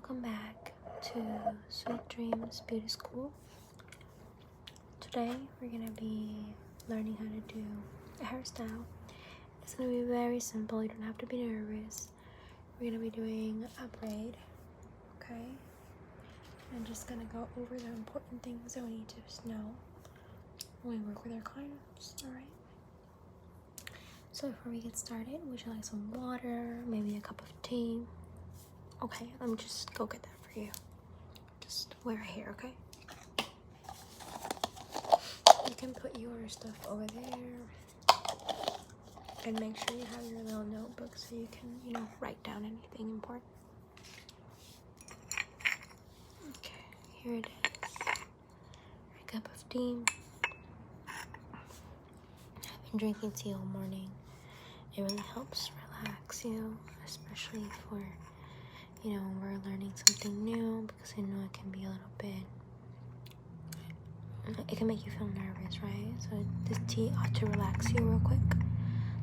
welcome back to Sweet Dreams Beauty School. Today we're gonna be learning how to do a hairstyle. It's gonna be very simple, you don't have to be nervous. We're gonna be doing a braid, okay? I'm just gonna go over the important things that we need to know when we work with our clients, alright? So before we get started, would you like some water, maybe a cup of tea? Okay, let me just go get that for you. Just wear it here, okay? You can put your stuff over there. And make sure you have your little notebook so you can, write down anything important. Okay, here it is. A cup of tea. I've been drinking tea all morning. It really helps relax you, especially for we're learning something new, because I know it can be a little bit, it can make you feel nervous, right? So this tea ought to relax you real quick.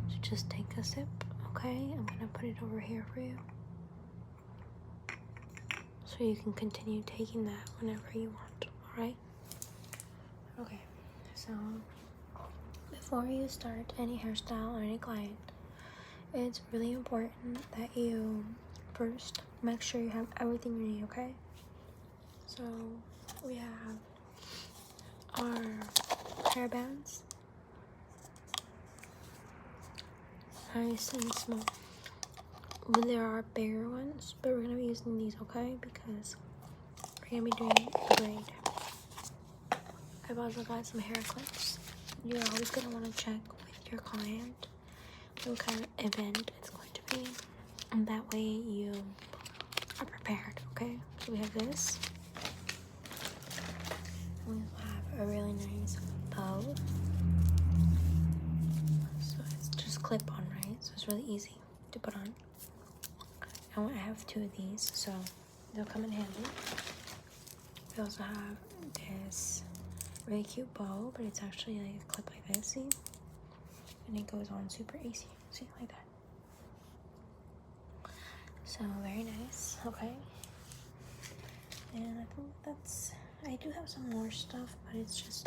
So just take a sip, okay? I'm gonna put it over here for you. So you can continue taking that whenever you want, alright? Okay, so before you start any hairstyle or any client, it's really important that you first make sure you have everything you need, okay? So we have our hair bands, nice and small. But there are bigger ones, but we're gonna be using these, okay? Because we're gonna be doing a braid. I've also got some hair clips. You're always gonna want to check with your client what kind of event it's going to be, and that way you are prepared, okay? So we have this. We have a really nice bow. So it's just clip on, right? So it's really easy to put on. And I have two of these, so they'll come in handy. We also have this really cute bow, but it's actually like a clip like this, see? And it goes on super easy, see, like that. So very nice, okay? And I think I do have some more stuff, but it's just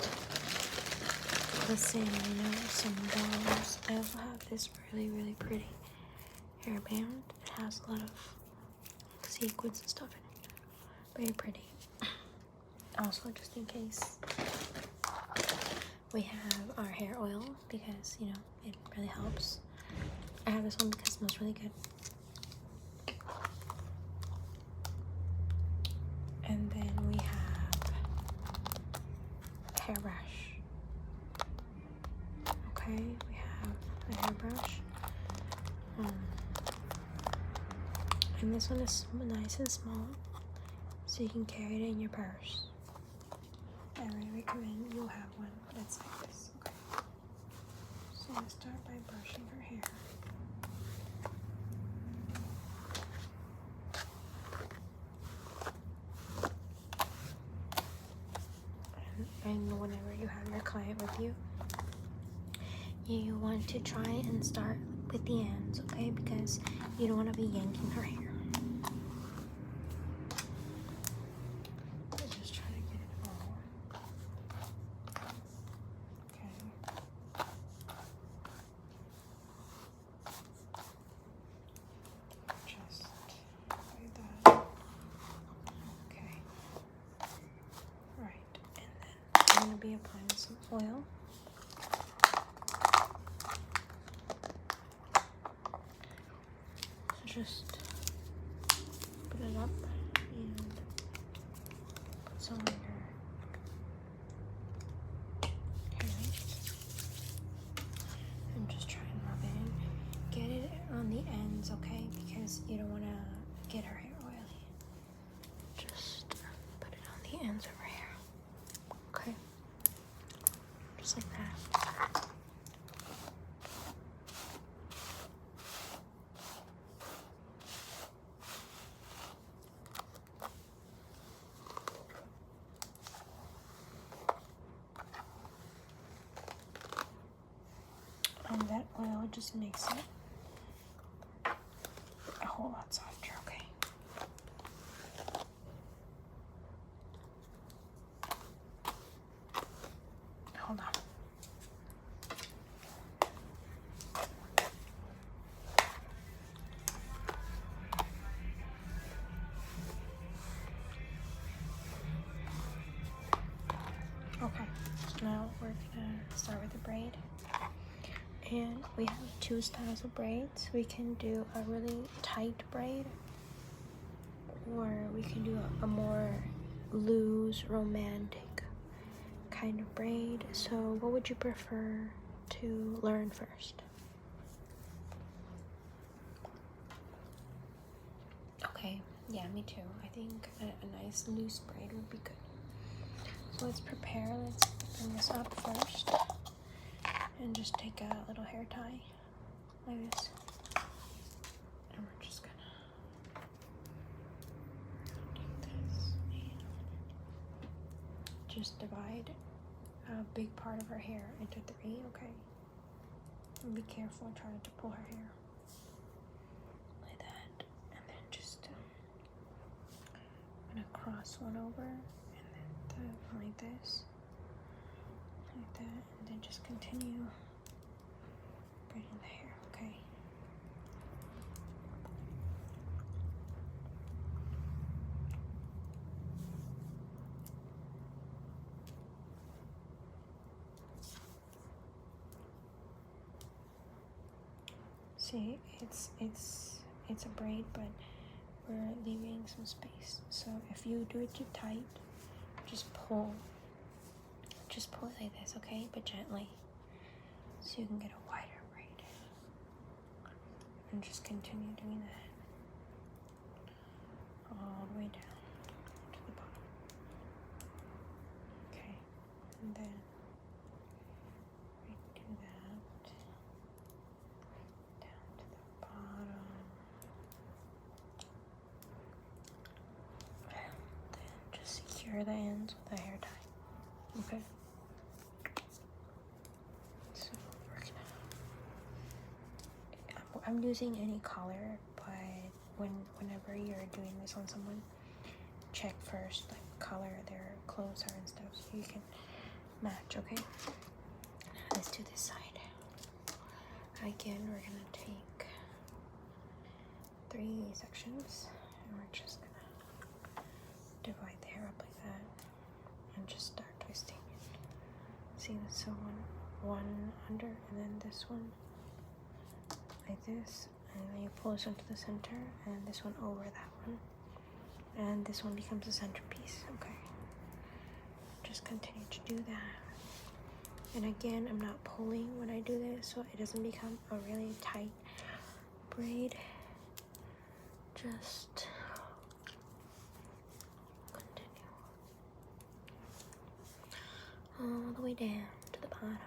the same, some bows. I also have this really, really pretty hairband. It has a lot of sequins and stuff in it. Very pretty. Also, just in case, we have our hair oil because, it really helps. I have this one because it smells really good. And then we have a hairbrush. Okay, we have a hairbrush. And this one is nice and small, so you can carry it in your purse. I really recommend you have one that's like this, okay? So let's start by brushing her hair. And whenever you have your client with you, you want to try and start with the ends, okay? Because you don't want to be yanking her hair. Just try to get it all. Okay. Just like that. Okay. Right. And then I'm going to be applying some oil. Just put it up and put some on your hair. And just try and rub it in. Get it on the ends, okay? Because you don't want to get her hair oily. Just put it on the ends of her hair. Okay? Just like that. And that oil just makes it a whole lot softer, okay? let's start with the braid. And we have two styles of braids. We can do a really tight braid, or we can do a more loose, romantic kind of braid. So what would you prefer to learn first? Okay, yeah, me too. I think a nice loose braid would be good. So let's prepare. Let's bring this up first and just take a little hair tie like this. And we're just gonna take this and just divide a big part of her hair into three, okay? And be careful trying to pull her hair like that. And then just I'm gonna cross one over and then like this, like that, and then just continue braiding the hair, okay? See, it's a braid, but we're leaving some space. So if you do it too tight, just pull it like this, okay? But gently, so you can get a wider braid. And just continue doing that all the way down to the bottom. Okay, and then we do that down to the bottom. And then just secure the ends with a hair tie. Okay. So we're gonna, I'm using any color, but whenever you're doing this on someone, check first like color their clothes are and stuff, so you can match. Okay. Now let's do this side. Again, we're gonna take 3 sections, and we're just gonna divide the hair up like that, and just start twisting it. See, that's so one under, and then this one like this, and then you pull this into the center, and this one over that one, and this one becomes the centerpiece. Okay, just continue to do that. And again, I'm not pulling when I do this, so it doesn't become a really tight braid. Just continue all the way down to the bottom.